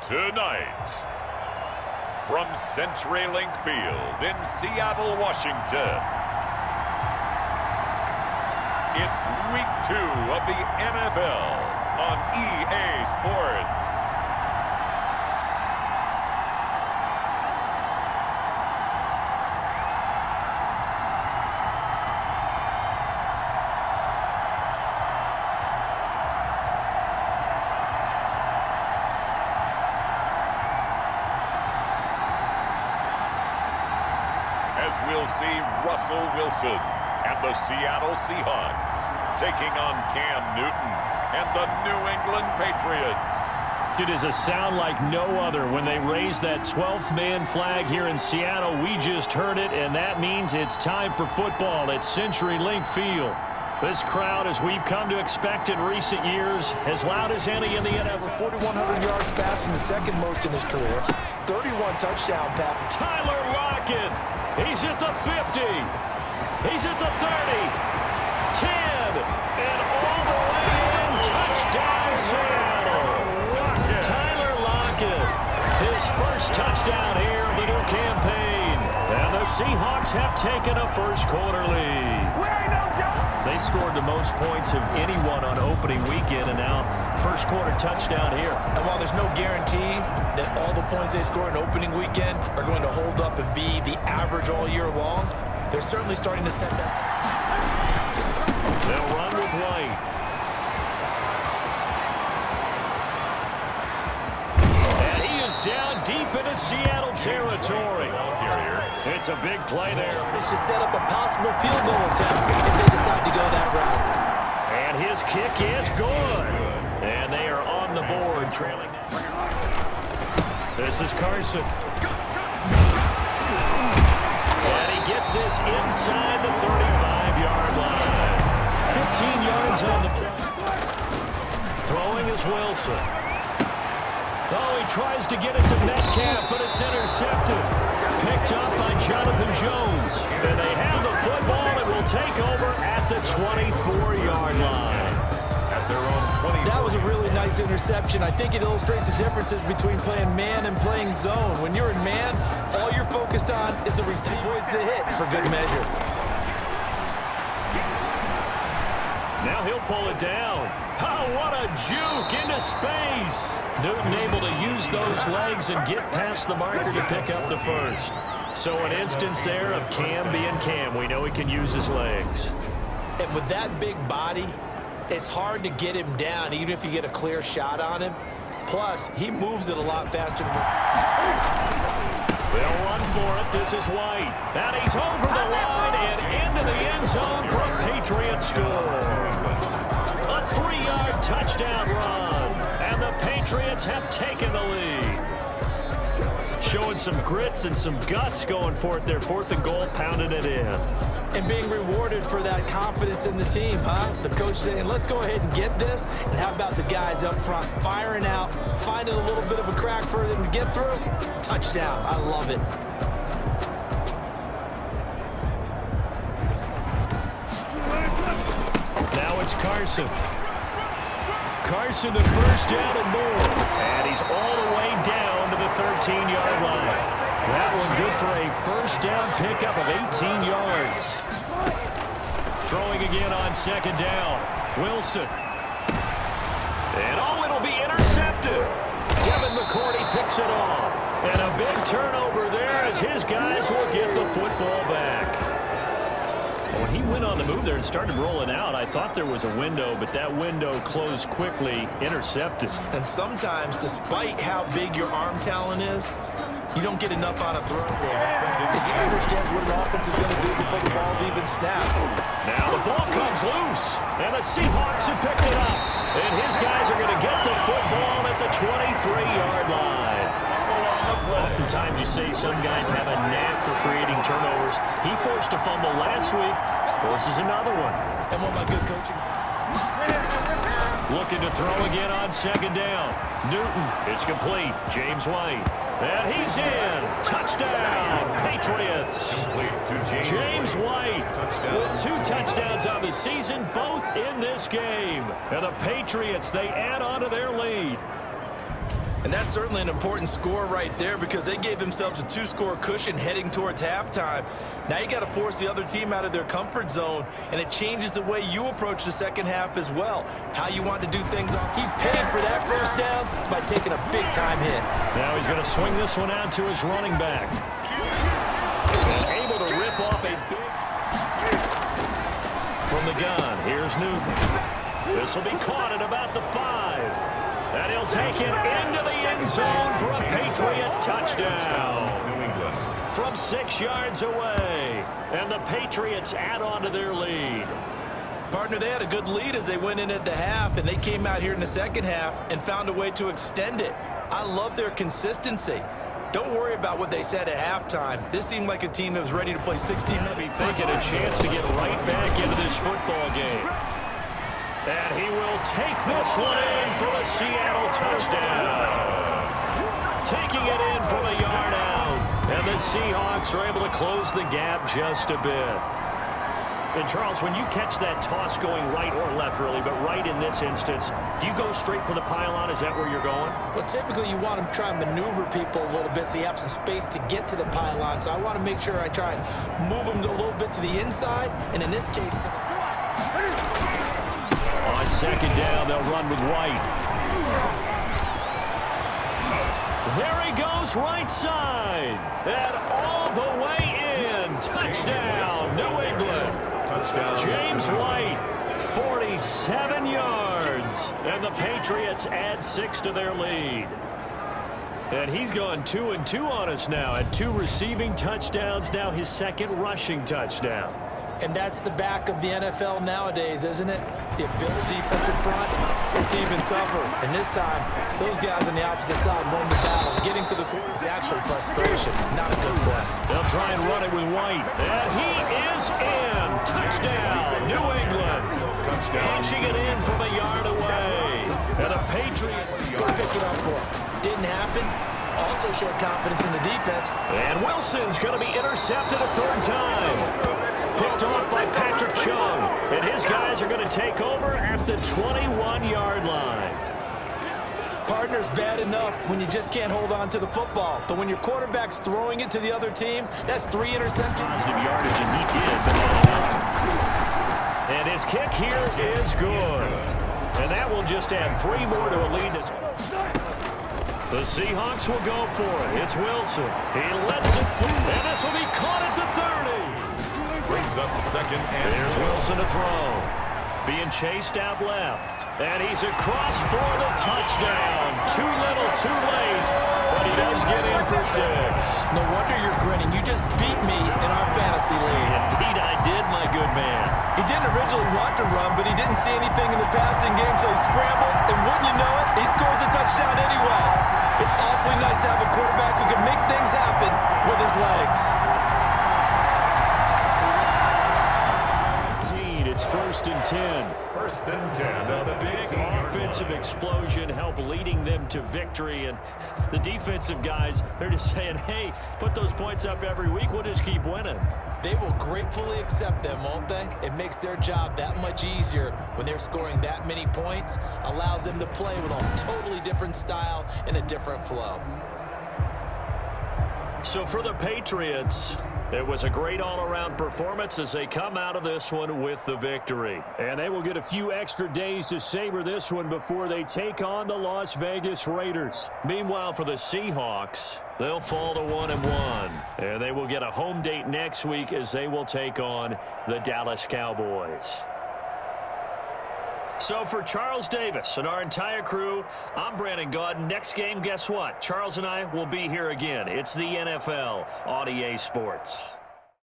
Tonight, from CenturyLink Field in Seattle, Washington, it's Week 2 of the NFL on EA Sports. As we'll see Russell Wilson and the Seattle Seahawks taking on Cam Newton and the New England Patriots. It is a sound like no other when they raise that 12th man flag here in Seattle. We just heard it, and that means it's time for football at CenturyLink Field. This crowd, as we've come to expect in recent years, as loud as any in the NFL. 4,100 yards passing, the second most in his career. 31 touchdown pass. Tyler Lockett. He's at the 50. He's at the 30. 10. And all the way in. Touchdown, Seattle. Tyler Lockett. His first touchdown here of the new campaign. And the Seahawks have taken a first quarter lead. They scored the most points of anyone on opening weekend, and now first quarter touchdown here. And while there's no guarantee that all the points they score in opening weekend are going to hold up and be the average all year long, they're certainly starting to set that. They'll run with White. And he is down deep into Seattle territory. It's a big play there. They should set up a possible field goal attempt if they decide to go that route. And his kick is good. And they are on the board, trailing. This is Carson. And he gets this inside the 35-yard line. 15 yards on the play. Throwing is Wilson. Oh, he tries to get it to Metcalf, but it's intercepted. Picked up by Jonathan Jones. And they have the football and will take over at the 24-yard line. At their own 20. That was a really nice interception. I think it illustrates the differences between playing man and playing zone. When you're in man, all you're focused on is the receiver avoids the hit for good measure. Now he'll pull it down. Oh, what a juke into space. Newton able to use those legs and get past the marker to pick up the first. So an instance there of Cam being Cam. We know he can use his legs. And with that big body, it's hard to get him down even if you get a clear shot on him. Plus, he moves it a lot faster than They'll run for it. This is White. And he's over the line and into the end zone for a Patriot score. A 3-yard touchdown run. And the Patriots have taken the lead. Showing some grits and some guts going for it there. 4th and goal, pounding it in. And being rewarded for that confidence in the team, huh? The coach saying, let's go ahead and get this. And how about the guys up front firing out, finding a little bit of a crack for them to get through? Touchdown. I love it. Now it's Carson. Carson, the first down and more. And he's all the way down to the 13-yard line. That one good for a first down pickup of 18 yards. Throwing again on second down. Wilson. And oh, it'll be intercepted. Devin McCourty picks it off. And a big turnover there as his guys will get the football back. When he went on the move there and started rolling out, I thought there was a window, but that window closed quickly, intercepted. And sometimes, despite how big your arm talent is, you don't get enough on a throw there. Because he understands what an offense is going to do before the ball's even snapped. Now the ball comes loose, and the Seahawks have picked it up. And his guys are going to get the football at the 23-yard line. Oftentimes you say some guys have a knack for creating turnovers. He forced a fumble last week, forces another one. And what my good coaching. Looking to throw again on second down. Newton, it's complete. James White. And he's in. Touchdown, Patriots. James White with 2 touchdowns on the season, both in this game. And the Patriots, they add on to their lead. And that's certainly an important score right there because they gave themselves a 2-score cushion heading towards halftime. Now you got to force the other team out of their comfort zone, and it changes the way you approach the second half as well. How you want to do things. He paid for that first down by taking a big-time hit. Now he's going to swing this one out to his running back. And able to rip off a big... From the gun, here's Newton. This will be caught at about the 5. And he'll take it into the end zone for a Patriot touchdown. New England. From 6 yards away. And the Patriots add on to their lead. Partner, they had a good lead as they went in at the half, and they came out here in the second half and found a way to extend it. I love their consistency. Don't worry about what they said at halftime. This seemed like a team that was ready to play 60 minutes. Be thinking a chance to get right back into this football game. And he will take this one in for a Seattle touchdown. Taking it in from a yard out. And the Seahawks are able to close the gap just a bit. And Charles, when you catch that toss going right or left, really, but right in this instance, do you go straight for the pylon? Is that where you're going? Well, typically you want to try and maneuver people a little bit so you have some space to get to the pylon. So I want to make sure I try and move them a little bit to the inside, and in this case to the... On second down, they'll run with White. There he goes, right side. And all the way in. Touchdown, New England. Touchdown. James White, 47 yards. And the Patriots add 6 to their lead. And he's gone 2-2 on us now at 2 receiving touchdowns, now his 2nd rushing touchdown. And that's the back of the NFL nowadays, isn't it? The ability defensive front, it's even tougher. And this time, those guys on the opposite side won the battle. Getting to the quarter is actually frustration, not a good play. They'll try and run it with White. And he is in. Touchdown, New England. Touchdown. Punching it in from a yard away. And the Patriots go pick it up for him. Didn't happen. Also showed confidence in the defense. And Wilson's going to be intercepted a 3rd time. Picked off by Patrick Chung. And his guys are going to take over at the 21-yard line. Partner's bad enough when you just can't hold on to the football. But when your quarterback's throwing it to the other team, that's 3 interceptions. Positive yardage, and he did. And his kick here is good. And that will just add 3 more to a lead. The Seahawks will go for it. It's Wilson. He lets it fly. And this will be caught at the 30. Brings up 2nd and there's Wilson to throw. Being chased out left. And he's across for the touchdown. Too little, too late. But he does get in for 6. No wonder you're grinning. You just beat me in our fantasy league. Indeed I did, my good man. He didn't originally want to run, but he didn't see anything in the passing game, so he scrambled. And wouldn't you know it, he scores a touchdown anyway. It's awfully nice to have a quarterback who can make things happen with his legs. It's 1st and 10. 1st and 10. A big offensive explosion helped leading them to victory. And the defensive guys, they're just saying, hey, put those points up every week. We'll just keep winning. They will gratefully accept them, won't they? It makes their job that much easier when they're scoring that many points. Allows them to play with a totally different style and a different flow. So for the Patriots, it was a great all-around performance as they come out of this one with the victory. And they will get a few extra days to savor this one before they take on the Las Vegas Raiders. Meanwhile, for the Seahawks, they'll fall to 1-1. And they will get a home date next week as they will take on the Dallas Cowboys. So for Charles Davis and our entire crew, I'm Brandon Gaudin. Next game, guess what? Charles and I will be here again. It's the NFL on EA Sports.